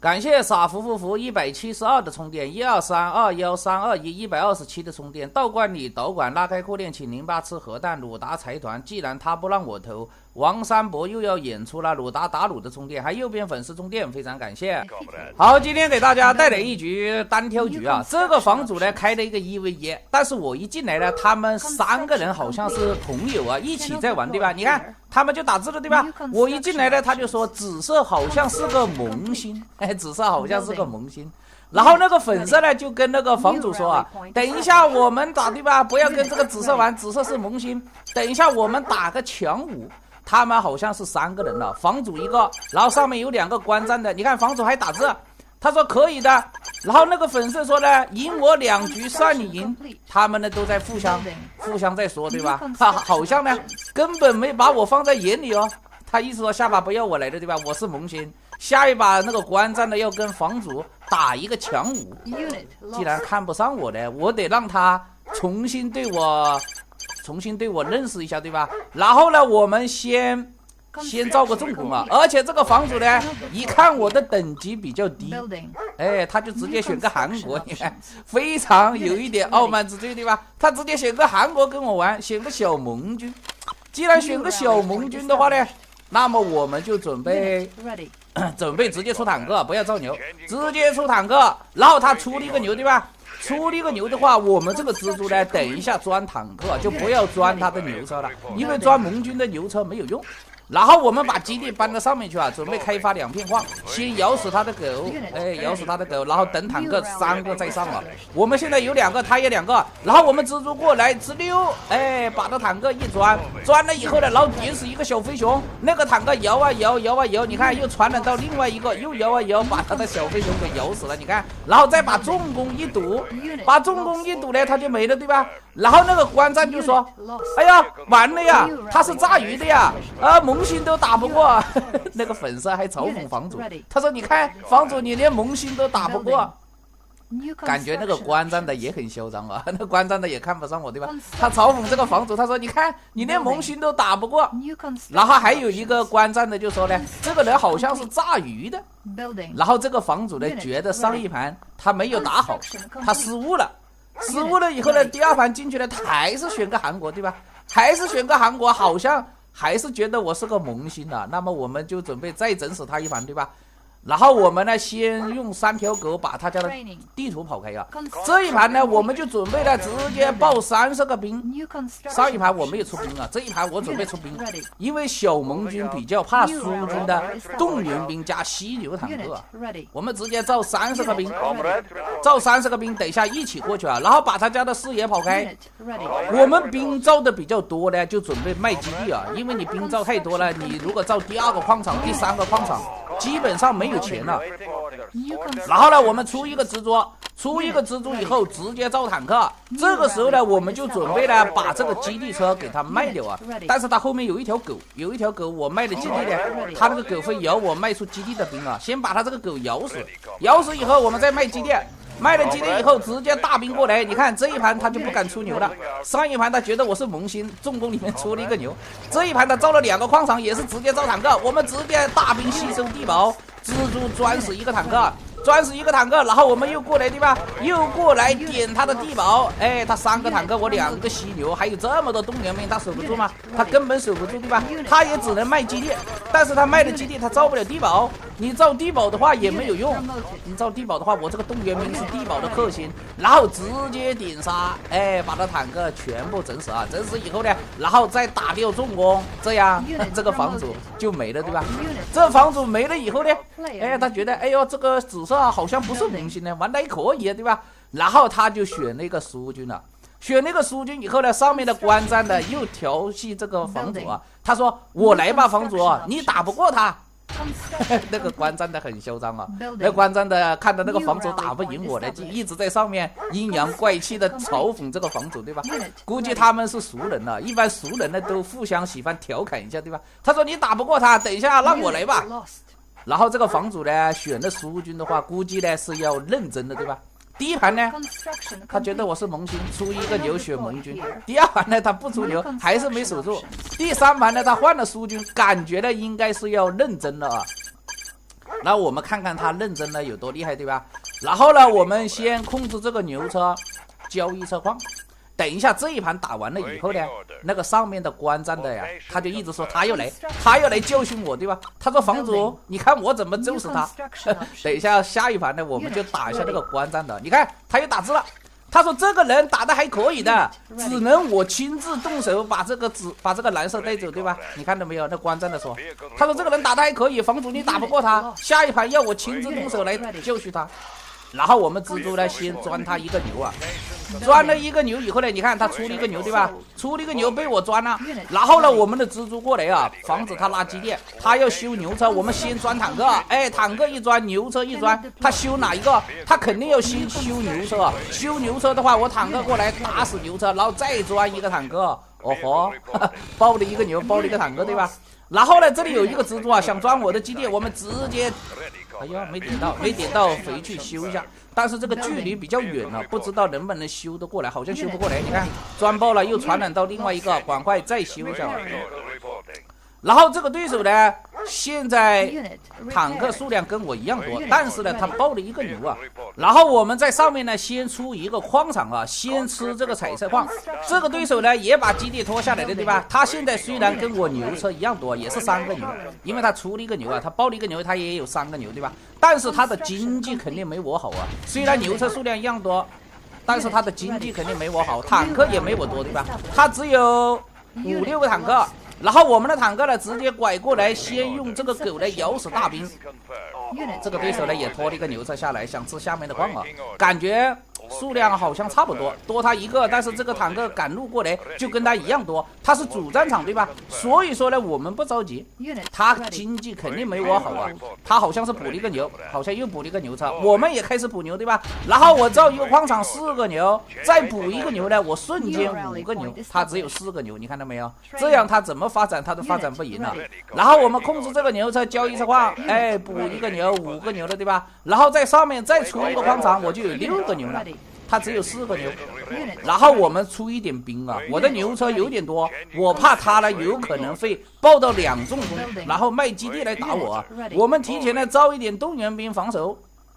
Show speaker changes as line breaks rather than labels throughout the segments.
感谢傻福172的充电，12321321127的充电。道观里导管拉开扩电，请08吃核弹。鲁达财团，既然他不让我投，王三博又要演出了。鲁达打鲁的充电，还右边粉丝充电，非常感谢。好，今天给大家带来一局单挑局啊。这个房主呢开了一个1v1，但是我一进来呢，他们3个人好像是朋友啊，一起在玩，对吧？你看他们就打字了，对吧？我一进来呢，他就说紫色好像是个萌新，紫色好像是个萌新。然后那个粉色呢就跟那个房主说啊，等一下我们打，对吧？不要跟这个紫色玩，紫色是萌新。等一下我们打个强5。他们好像是3个人了，房主一个，然后上面有2个观战的。你看房主还打字，他说可以的。然后那个粉色说呢，赢我2局算你赢。他们呢都在互相在说，对吧？他好像呢根本没把我放在眼里哦。他意思说下把不要我来的，对吧？我是萌新，下一把那个观战的要跟房主打一个强5。既然看不上我呢，我得让他重新对我认识一下，对吧？然后呢，我们先造个重工啊！而且这个房主呢，一看我的等级比较低，他就直接选个韩国，你看非常有一点傲慢之罪，对吧？他直接选个韩国跟我玩，选个小盟军。既然选个小盟军的话呢，那么我们就准备直接出坦克，不要造牛，直接出坦克。然后他出了一个牛，对吧？出了一个牛的话，我们这个蜘蛛呢，等一下钻坦克就不要钻他的牛车了，因为钻盟军的牛车没有用。然后我们把基地搬到上面去啊，准备开发2片矿，先咬死他的狗，咬死他的狗，然后等坦克3个再上啊。我们现在有2个，他也2个，然后我们蜘蛛过来直溜，把这坦克一钻了以后呢，然后点死一个小飞熊，那个坦克摇啊摇，你看又传染到另外一个，又摇啊摇，把他的小飞熊给摇死了，你看，然后再把重工一堵，呢，他就没了，对吧？然后那个观战就说，哎呀，完了呀，他是炸鱼的呀，萌新都打不过。那个粉色还嘲讽房主，他说你看房主你连萌新都打不过。感觉那个观战的也很嚣张啊，那观战的也看不上我，对吧？他嘲讽这个房主，他说你看你连萌新都打不过。然后还有一个观战的就说呢，这个人好像是炸鱼的。然后这个房主呢觉得上一盘他没有打好，他失误了以后呢，第2盘进去呢，他还是选个韩国，对吧？好像还是觉得我是个萌新的。那么我们就准备再整死他一盘，对吧？然后我们呢，先用3条狗把他家的地图跑开啊。这一盘呢，我们就准备了直接报30个兵。上一盘我没有出兵啊，这一盘我准备出兵，因为小盟军比较怕苏军的动员兵加犀牛坦克，我们直接造30个兵，等一下一起过去啊，然后把他家的视野跑开。我们兵造的比较多呢，就准备卖基地啊，因为你兵造太多了，你如果造第2个矿场、第3个矿场，基本上没有钱了。然后呢，我们出一个蜘蛛以后直接造坦克。这个时候呢，我们就准备呢把这个基地车给它卖掉啊。但是它后面有一条狗，我卖的基地呢，它那个狗会咬我卖出基地的兵啊。先把它这个狗咬死以后，我们再卖基地。卖了基地以后，直接大兵过来。你看这一盘他就不敢出牛了，上一盘他觉得我是萌新，重工里面出了一个牛。这一盘他造了2个矿场，也是直接造坦克。我们直接大兵吸收地堡，蜘蛛钻死一个坦克，然后我们又过来，对吧？又过来点他的地堡，他3个坦克，我2个犀牛，还有这么多动员兵，他守不住吗？他根本守不住，对吧？他也只能卖基地，但是他卖的基地他造不了地堡，你造地堡的话也没有用，我这个动员兵是地堡的克星，然后直接点杀，把他坦克全部整死啊！整死以后呢，然后再打掉重工，这样这个房主就没了，对吧？这房主没了以后呢，他觉得哎呦这个紫色好像不是萌新呢，玩的还可以，对吧？然后他就选那个苏军了。选那个苏军以后呢，上面的观战的又调戏这个房主啊，他说我来吧，房主，你打不过他。那个观战的很嚣张啊，那观战的看到那个房主打不赢我呢，就一直在上面阴阳怪气的嘲讽这个房主，对吧？估计他们是熟人了，一般熟人呢都互相喜欢调侃一下，对吧？他说你打不过他，等一下让我来吧。然后这个房主呢选的苏军的话，估计呢是要认真的，对吧？第一盘呢，他觉得我是萌新，出一个牛选盟军。第2盘呢，他不出牛，还是没守住。第3盘呢，他换了苏军，感觉呢应该是要认真了啊。那我们看看他认真的有多厉害，对吧？然后呢，我们先控制这个牛车交易车况。等一下这一盘打完了以后呢，那个上面的观战的呀，他就一直说他要来教训我，对吧？他说房主，你看我怎么揍死他。等一下下一盘呢，我们就打一下那个观战的。你看他又打字了，他说这个人打得还可以的，只能我亲自动手把这个蓝色带走，对吧？你看到没有？那观战的说，他说这个人打得还可以，房主你打不过他，下一盘要我亲自动手来教训他。然后我们蜘蛛呢，先钻他一个牛啊，钻了一个牛以后呢，你看他出了一个牛，对吧？出了一个牛被我钻了，然后呢，我们的蜘蛛过来啊，防止他拉基地，他要修牛车，我们先钻坦克，哎，坦克一钻，牛车一钻，他修哪一个？他肯定要先修牛车，修牛车的话，我坦克过来打死牛车，然后再钻一个坦克，哦吼，爆了一个牛，爆了一个坦克，对吧？然后呢，这里有一个蜘蛛啊，想钻我的基地，我们直接。哎呀，没点到，回去修一下。但是这个距离比较远了，不知道能不能修得过来，好像修不过来。你看，钻爆了，又传染到另外一个，赶快再修一下。然后这个对手呢，现在坦克数量跟我一样多，但是呢，他爆了一个牛啊。然后我们在上面呢，先出一个矿场啊，先吃这个彩色矿。这个对手呢，也把基地拖下来了，对吧？他现在虽然跟我牛车一样多，也是3个牛，因为他出了一个牛啊，他爆了一个牛，他也有3个牛，对吧？但是他的经济肯定没我好啊。虽然牛车数量一样多，但是他的经济肯定没我好，坦克也没我多，对吧？他只有5、6个坦克。然后我们的坦克呢，直接拐过来，先用这个狗来咬死大兵。这个对手呢，也拖了一个牛车下来，想吃下面的矿啊，感觉数量好像差不多，多他一个，但是这个坦克赶路过来就跟他一样多，他是主战场，对吧？所以说呢，我们不着急，他经济肯定没我好啊，他好像是补了一个牛，好像又补了一个牛车，我们也开始补牛，对吧？然后我造一个矿场4个牛，再补一个牛呢，我瞬间5个牛，他只有4个牛，你看到没有？这样他怎么发展他都发展不赢了。然后我们控制这个牛车交易车矿，哎，补一个牛，5个牛了，对吧？然后在上面再出一个矿场，我就有6个牛了。他只有4个牛，然后我们出一点兵啊，我的牛车有点多，我怕他呢有可能会爆到2重攻，然后卖基地来打我啊。我们提前呢招一点动员兵防守。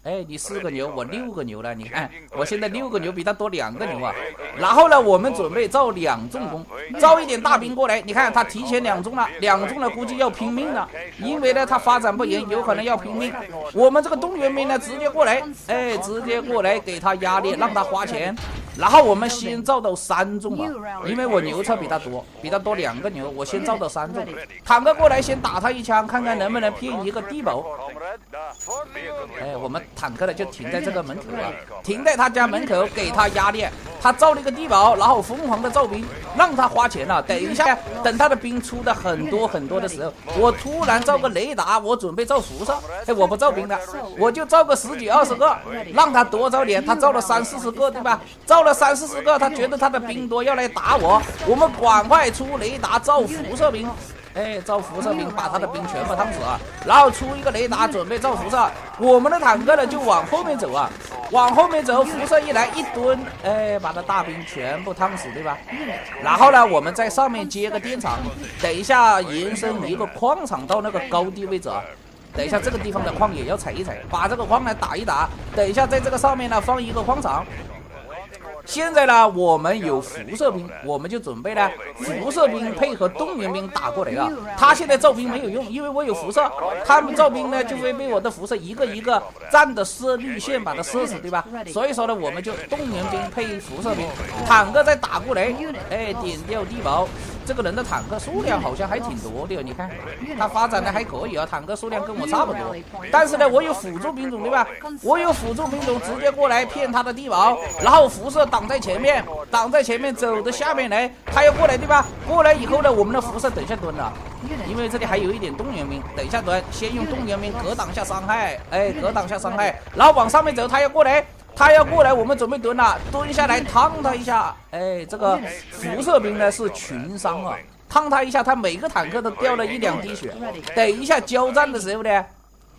哎，你4个牛，我6个牛了，你看我现在6个牛比他多2个牛啊。然后呢，我们准备造2重攻，招一点大兵过来。你看他提前2重了，2重了估计要拼命了，因为呢他发展不赢，有可能要拼命。我们这个动员兵呢直接过来，哎，直接过来给他压力，让他花钱。然后我们先造到3重啊，因为我牛车比他多2个牛，我先造到3重。坦克过来先打他一枪，看看能不能骗一个地堡。哎，我们坦克呢就停在这个门口啊，停在他家门口给他压力。他造了一个地堡，然后疯狂的造兵，让他花钱了。等一下，等他的兵出的很多的时候，我突然造个雷达，我准备造辐射。哎，我不造兵了，我就造个10几20个，让他多造点。他造了30、40个，对吧？造了30、40个，他觉得他的兵多要来打我，我们赶快出雷达造辐射兵。哎，造辐射兵把他的兵全部烫死啊！然后出一个雷达，准备造辐射。我们的坦克呢就往后面走啊，往后面走，辐射一来一蹲，哎，把他大兵全部烫死，对吧？然后呢，我们在上面接个电厂，等一下延伸一个矿场到那个高地位置啊。等一下这个地方的矿也要踩一踩，把这个矿呢打一打。等一下在这个上面呢放一个矿场。现在呢，我们有辐射兵，我们就准备呢，辐射兵配合动员兵打过来了。他现在造兵没有用，因为我有辐射，他们造兵呢就会被我的辐射一个一个站的射绿线把它射死，对吧？所以说呢，我们就动员兵配辐射兵，坦克再打过来，哎，点掉地堡。这个人的坦克数量好像还挺多的，你看他发展的还可以啊，坦克数量跟我差不多。但是呢，我有辅助兵种，对吧？我有辅助兵种直接过来骗他的地堡，然后辐射挡在前面，走到下面来，他要过来，对吧？过来以后呢，我们的辐射等一下蹲了，因为这里还有一点动员兵，等一下蹲，先用动员兵格挡下伤害，哎，格挡下伤害，然后往上面走，他要过来，我们准备蹲了，蹲下来烫他一下，哎，这个辐射兵呢是群伤啊，烫他一下，他每个坦克都掉了1、2滴血。等一下交战的时候呢，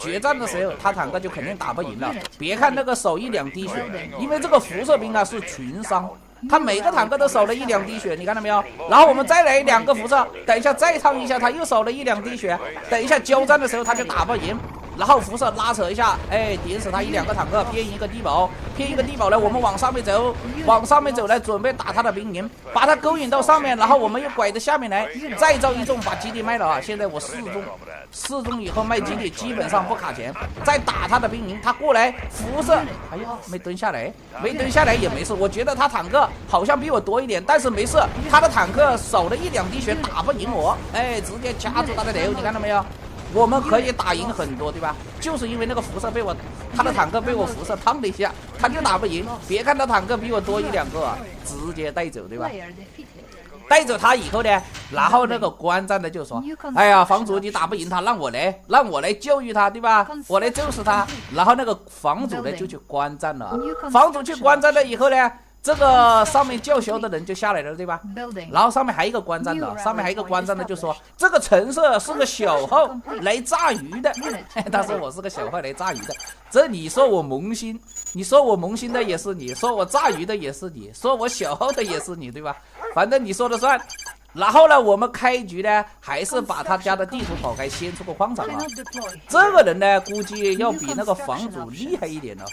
决战的时候，他坦克就肯定打不赢了。别看那个少1、2滴血，因为这个辐射兵啊是群伤，他每个坦克都少了1、2滴血，你看到没有？然后我们再来2个辐射，等一下再烫一下，他又少了1、2滴血。等一下交战的时候他就打不赢。然后辐射拉扯一下，哎，点死他1、2个坦克，偏一个地堡，偏一个地堡呢，我们往上面走，往上面走来，准备打他的兵营，把他勾引到上面，然后我们又拐到下面来，再造一纵把基地卖了啊！现在我4纵以后卖基地基本上不卡钱，再打他的兵营，他过来辐射，哎呀，没蹲下来，没蹲下来也没事，我觉得他坦克好像比我多一点，但是没事，他的坦克少了1、2滴血打不赢我，哎，直接掐住他的头，你看到没有？我们可以打赢很多，对吧？就是因为那个辐射被他的坦克被我辐射烫了一下，他就打不赢。别看他坦克比我多1、2个啊，直接带走，对吧？带走他以后呢，然后那个观战的就说：“哎呀，房主你打不赢他，让我来教育他，对吧？我来揍死他。”然后那个房主呢就去观战了。房主去观战了以后呢，这个上面叫嚣的人就下来了，对吧？然后上面还有一个观战的，就说这个陈设是个小号来炸鱼的。他说我是个小号来炸鱼的，这你说我萌新，你说我萌新的也是你，说我炸鱼的也是你，说我小号的也是你，对吧？反正你说了算。然后呢，我们开局呢还是把他家的地图跑开，先出个矿场啊。这个人呢估计要比那个房主厉害一点了。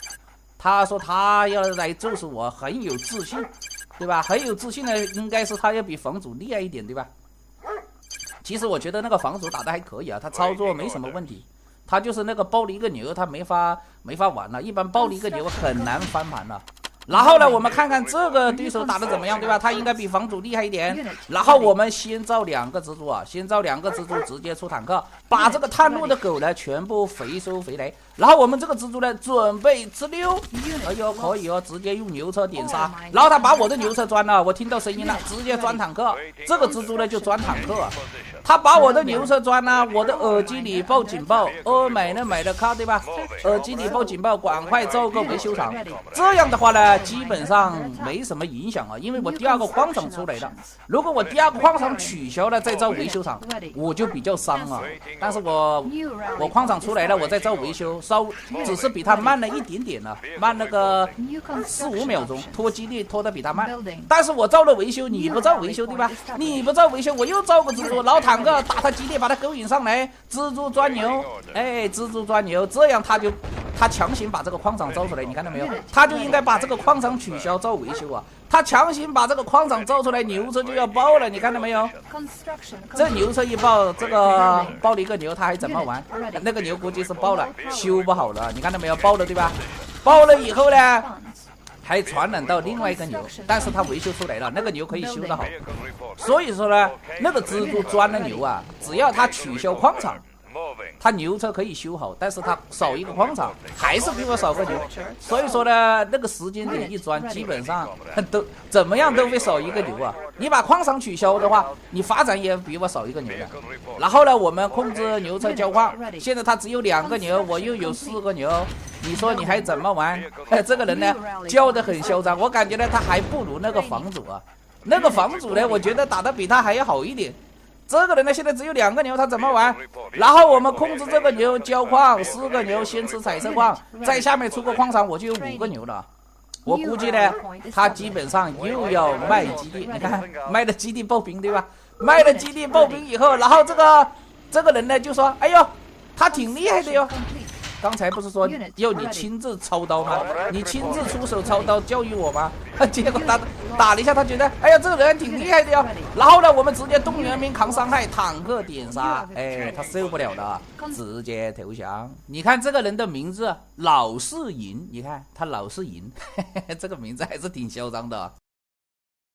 他说他要来揍死我，很有自信，对吧？很有自信的应该是他要比房主厉害一点，对吧？其实我觉得那个房主打得还可以啊，他操作没什么问题，他就是那个爆了一个牛，他没法玩了，一般爆了一个牛很难翻盘了。然后呢，我们看看这个对手打得怎么样，对吧？他应该比房主厉害一点。然后我们先造2个蜘蛛啊，先造2个蜘蛛，直接出坦克，把这个探路的狗呢全部回收回来。然后我们这个蜘蛛呢准备直溜，哎呦可以哦，直接用牛车点杀。然后他把我的牛车钻了，我听到声音了，直接钻坦克。这个蜘蛛呢就钻坦克啊。他把我的牛车钻了，我的耳机里报警报，买了卡，对吧？耳机里报警报，赶快造个维修厂。这样的话呢，基本上没什么影响啊，因为我第2个矿场出来了。如果我第2个矿场取消了再造维修厂，我就比较伤啊。但是我矿场出来了，我再造维修，只是比他慢了一点点了，慢那个4、5秒钟，拖基地拖得比他慢。但是我造了维修，你不造维修，对吧？你不造维修，我又造个蜘蛛，老坦克打他基地，把他勾引上来，蜘蛛钻牛，哎，蜘蛛钻牛，这样他强行把这个矿场造出来，你看到没有？他就应该把这个矿场取消造维修啊！他强行把这个矿场造出来，牛车就要爆了，你看到没有？这牛车一爆，这个爆了一个牛，他还怎么玩？那个牛估计是爆了，修不好了，你看到没有？爆了对吧？爆了以后呢，还传染到另外一个牛，但是他维修出来了，那个牛可以修得好。所以说呢，那个蜘蛛钻的牛啊，只要他取消矿场，他牛车可以修好，但是他少一个矿场，还是比我少个牛。所以说呢，那个时间点一钻，基本上都怎么样都会少一个牛啊。你把矿场取消的话，你发展也比我少一个牛的。然后呢，我们控制牛车交矿，现在他只有2个牛，我又有4个牛，你说你还怎么玩？这个人呢叫得很嚣张，我感觉呢他还不如那个房主啊。那个房主呢，我觉得打得比他还要好一点。这个人呢，现在只有2个牛，他怎么玩？然后我们控制这个牛交矿，4个牛先吃彩色矿，在下面出个矿场，我就有5个牛了。我估计呢，他基本上又要卖基地，你看卖了基地爆兵，对吧？卖了基地爆兵以后，然后这个人呢就说：“哎呦，他挺厉害的哟。”刚才不是说要你亲自操刀吗？你亲自出手操刀教育我吗？结果他打了一下，他觉得哎呀这个人挺厉害的哟。然后呢，我们直接动员兵扛伤害，坦克点杀，哎，他受不了了，直接投降。你看这个人的名字老是赢，你看他老是赢，这个名字还是挺嚣张的。